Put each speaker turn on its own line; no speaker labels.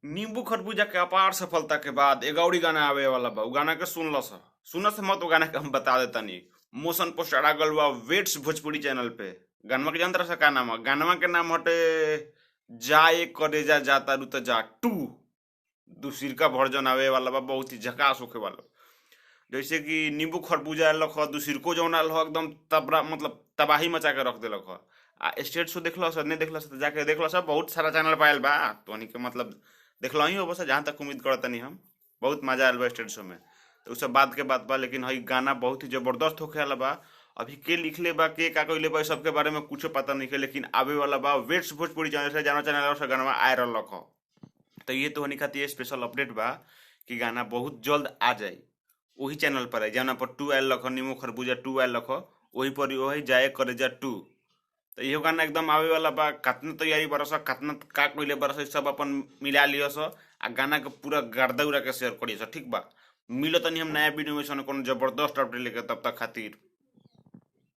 नींबू खरबूजा के अपार सफलता के बाद एक और गाना आवे वाला बा। उ गाना के सुनल से मत। वो गाना के हम बता देता नहीं। मोशन पोस्टर आ गल बा वेट्स भोजपुरी चैनल पे। गानवा के जानतर से का नाम है? गानवा के नाम हटे जाए करेजा जाता रू त जा टू। दूसरी का वर्जन आवे वाला बा, बहुत ही झकास होके वाला। जैसे कि नींबू खरबूजा आलक ह, दूसरी जौन आल ह एकदम तबरा मतलब तबाही मचा के रख देलक ह। आ स्टेट शो देखल से नहीं देखल से तो जाके देखल सब, बहुत सारा चैनल पायल बा तो के मतलब देखल ही हो बस, जहाँ तक उम्मीद करता नहीं हम। बहुत मजा आयल बा स्टेट शो में। तो उ सब बात के बात बा, लेकिन हई गाना बहुत ही जबरदस्त होखे वाला बा। अभी के लिखले बा, के का कइले बा, सबके बारे में कुछ पता नहीं है, लेकिन आवे वाला बा वेट्स भोजपुरी चैनल से। जानो चैनल से गाना आ रहलक ह। तो ये तो हनी खातिर स्पेशल अपडेट बा कि गाना बहुत जल्द आ जाई। वही चैनल पर है जौना पर टू आयल रख, नींबू खरबूजा टू आयल रख, वही पर वही जाए करेजा टू। तो इहो गाना एकदम आवे वाला बा। कतना तैयारी बरस, कतना का कइले बरस, सब अपन मिला लियस आ गाना के पूरा गर्दा उड़ा के शेयर करियस। ठीक बा, मिलो तनी हम नया वीडियो में कोनो जबरदस्त अपडेट लेके, तब तक खातिर